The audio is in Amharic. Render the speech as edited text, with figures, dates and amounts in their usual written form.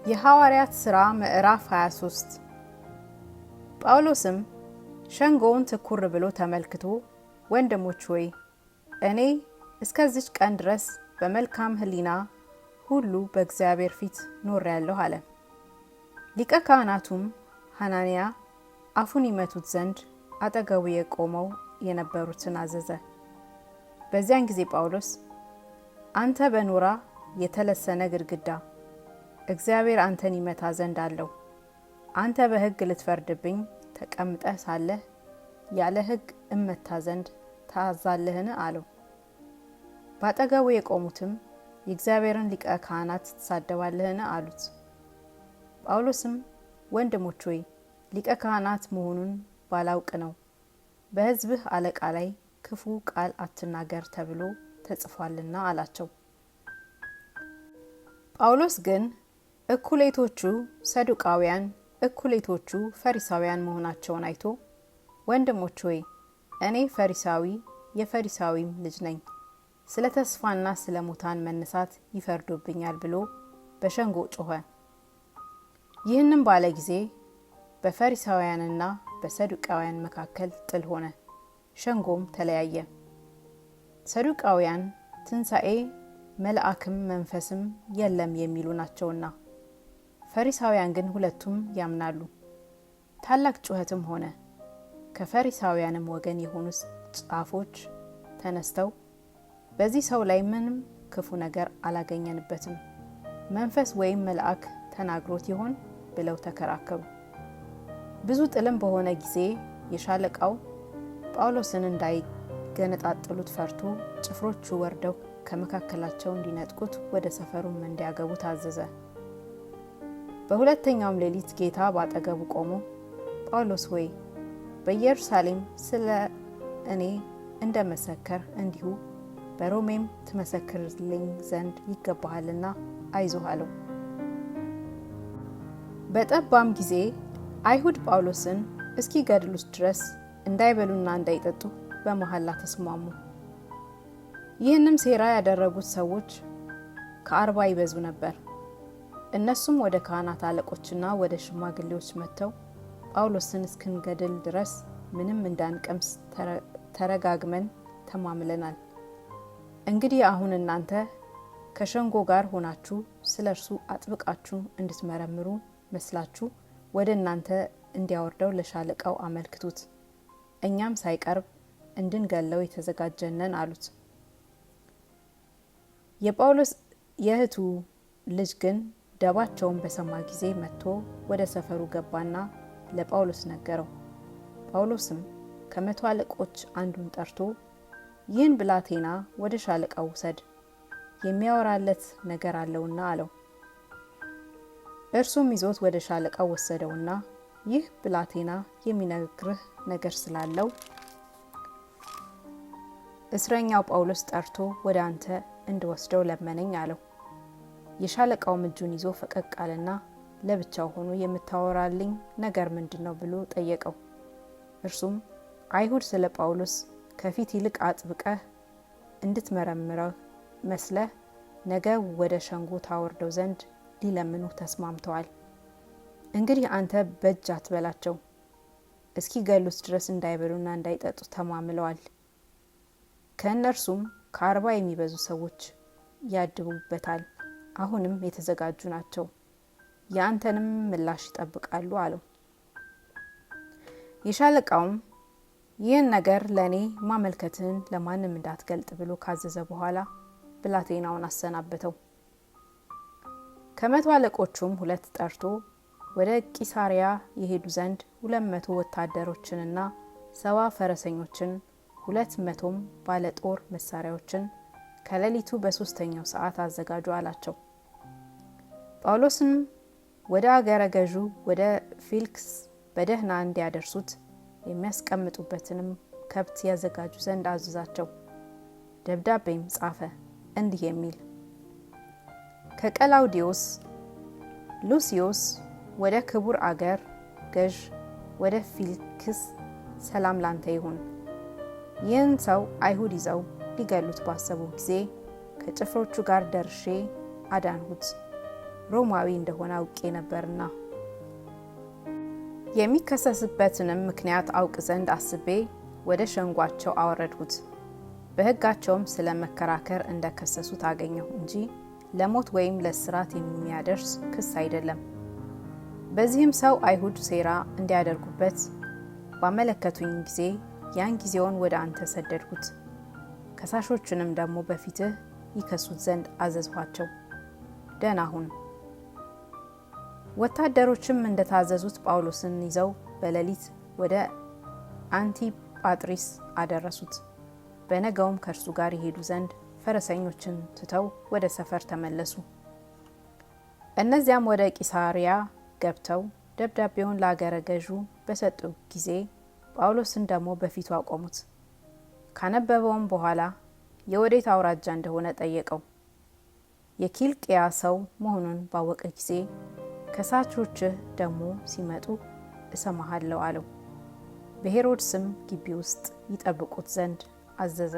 የሐዋርያት ሥራ ምዕራፍ 23 ጳውሎስም ሸንጎውን ትኩር ብሎ ተመልክቶ ወንድሞች ሆይ እኔ እስከዚች ቀን ድረስ በመልካም ሕሊና ሁሉ በእግዚአብሔር ፊት ኖሬያለሁ አለ። ሊቀ ካህናቱም ሐናንያ አፉን ይመቱት ዘንድ አጠገቡ የቆመው የነበሩትን አዘዘ። በዚያን ጊዜ ጳውሎስ አንተ በኖራ የተለሰነ ግድግዳ እግዚአብሔር አንተን ይመታ ዘንድ አለው። አንተ በሕግ ልትፈርድብኝ ተቀምጠህ ሳለህ ያለ ሕግ እመታ ዘንድ ታዛለህን አለው። ባጠገቡ የቆሙትም የእግዚአብሔርን ሊቀ ካህናት ትሳደባለህን አሉት። ጳውሎስም ወንድሞች ሆይ ሊቀ ካህናት መሆኑን ባላውቅ ነው፣ በሕዝብህ አለቃ ላይ ክፉ ቃል አትናገር ተብሎ ተጽፏልና አላቸው። ጳውሎስ ግን እኩሌቶቹ ሰዱቃውያን እኩሌቶቹ ፈሪሳውያን መሆናቸውን አይቶ ወንድሞች ሆይ እኔ ፈሪሳዊ የፈሪሳዊም ልጅ ነኝ፣ ስለ ተስፋና ስለ ሙታን መነሳት ይፈርዱብኛል ብሎ በሸንጎ ጮኸ። ይህንም ባለ ጊዜ በፈሪሳውያንና በሰዱቃውያን መካከል ጥል ሆነ፣ ሸንጎም ተለያየ። ሰዱቃውያን ትንሣኤ መልአክም መንፈስም የለም የሚሉ ናቸውና፣ ፈሪሳውያን ግን ሁለቱም ያምናሉ። ታላቅ ጩኸትም ሆነ። ከፈሪሳውያንም ወገን የሆኑ ጻፎች ተነስተው በዚህ ሰው ላይ ምንም ክፉ ነገር አላገኘንበትም፣ መንፈስ ወይም መልአክ ተናግሮት ይሆን ብለው ተከራከሩ። ብዙ ጥልም በሆነ ጊዜ የሻለቃው ጳውሎስን እንዳይገነጣጥሉት ፈርቶ ጭፍሮቹ ወርደው ከመካከላቸው እንዲነጥቁት ወደ ሰፈሩም እንዲያገቡ ታዘዘ። በሁለተኛውም ሌሊት ጌታ ባጠገቡ ቆሞ ጳውሎስ ሆይ በኢየሩሳሌም ስለ እኔ እንደመሰከር እንዲሁ በሮሜም ትመሰክርልኝ ዘንድ ይገባሃልና አይዞህ አለው። በጠባም ጊዜ አይሁድ ጳውሎስን እስኪገድሉት ድረስ እንዳይበሉና እንዳይጠጡ በመሐላ ተስማሙ። ይህንም ሴራ ያደረጉት ሰዎች ከ40 ይበዙ ነበር። እነሱም ወደ ካህናት አለቆችና ወደ ሽማግሌዎች መጥተው ጳውሎስን እስክንገድል ድረስ ምንም እንዳንቀምስ ተረጋግመን ተማምለናል። እንግዲህ አሁን እናንተ ከሸንጎ ጋር ሆናችሁ ስለ እርሱ አጥብቃችሁ እንድትመረምሩ መስላችሁ ወደ እናንተ እንዲያወርደው ለሻለቃው አመልክቱት፣ እኛም ሳይቀርብ እንድንገለው የተዘጋጀነን አሉት። የጳውሎስ የእህቱ ልጅ ግን ደባቸውን በሰማ ጊዜ መጥቶ ወደ ሰፈሩ ገባና ለጳውሎስ ነገረው። ጳውሎስም ከመቶ አለቆች አንዱን ጠርቶ ይህን ብላቴና ወደ ሻለቃው ውሰድ፣ የሚያወራለት ነገር አለውና አለው። እርሱም ይዞት ወደ ሻለቃው ወሰደውና ይህ ብላቴና የሚነግርህ ነገር ስላለው እስረኛው ጳውሎስ ጠርቶ ወደ አንተ እንድወስደው ለመነኝ አለው። የሻለቃውም እጁን ይዞ ፈቀቅ አለና ለብቻው ሆኖ የምታወራልኝ ነገር ምንድነው ብሎ ጠየቀው። እርሱም አይሁድ ስለ ጳውሎስ ከፊት ይልቅ አጥብቀህ እንድትመረምረው መስለህ ነገ ወደ ሸንጎ ታወርደው ዘንድ ሊለምኑ ተስማምተዋል። እንግዲህ አንተ በእጅ አትበላቸው፣ እስኪገሉት ድረስ እንዳይበሉና እንዳይጠጡ ተማምለዋል። ከእነርሱም ከ40 የሚበዙ ሰዎች ያድቡበታል፣ አሁንም የተዘጋጁ ናቸው፣ የአንተንም ምላሽ ይጠብቃሉ አለው። የሻለቃውም ይህን ነገር ለእኔ ማመልከትህን ለማንም እንዳትገልጥ ብሎ ካዘዘ በኋላ ብላቴናውን አሰናበተው። ከመቶ አለቆቹም 2 ጠርቶ ወደ ቂሳሪያ የሄዱ ዘንድ 200 ወታደሮችንና 70 ፈረሰኞችን 200ም ባለ ጦር መሳሪያዎችን ከሌሊቱ በ3ኛው ሰዓት አዘጋጁ አላቸው። ጳውሎስም ወደ አገረ ገዡ ወደ ፊልክስ በደህና እንዲያደርሱት የሚያስቀምጡበትንም ከብት ያዘጋጁ ዘንድ አዘዛቸው። ደብዳቤም ጻፈ እንዲህ የሚል ከቀላውዲዮስ ሉሲዮስ ወደ ክቡር አገር ገዥ ወደ ፊልክስ ሰላም ላንተ ይሁን። ይህን ሰው አይሁድ ይዘው ሊገሉት ባሰቡ ጊዜ ከጭፍሮቹ ጋር ደርሼ አዳንሁት። ሮማዊ እንደሆነ አውቄ ነበርና የሚከሰስበትንም ምክንያት አውቅ ዘንድ አስቤ ወደ ሸንጓቸው አወረድሁት። በሕጋቸውም ስለ መከራከር እንደከሰሱት አገኘሁ እንጂ ለሞት ወይም ለእስራት የሚያደርስ ክስ አይደለም። በዚህም ሰው አይሁድ ሴራ እንዲያደርጉበት ባመለከቱኝ ጊዜ ያን ጊዜውን ወደ አንተ ሰደድሁት። ከሳሾችንም ደግሞ በፊትህ ይከሱት ዘንድ አዘዝኋቸው። ደህና ሁን። ወታደሮችም እንደታዘዙት ጳውሎስን ይዘው በሌሊት ወደ አንቲጳጥሪስ አደረሱት። በነገውም ከእርሱ ጋር ይሄዱ ዘንድ ፈረሰኞችን ትተው ወደ ሰፈር ተመለሱ። እነዚያም ወደ ቂሳሪያ ገብተው ደብዳቤውን ለአገረ ገዡ በሰጡ ጊዜ ጳውሎስን ደግሞ በፊቱ አቆሙት። ካነበበውም በኋላ የወዴት አውራጃ እንደሆነ ጠየቀው። የኪልቅያ ሰው መሆኑን ባወቀ ጊዜ ከሳቾችህ ደግሞ ሲመጡ እሰማሃለሁ አለው። በሄሮድስም ግቢ ውስጥ ይጠብቁት ዘንድ አዘዘ።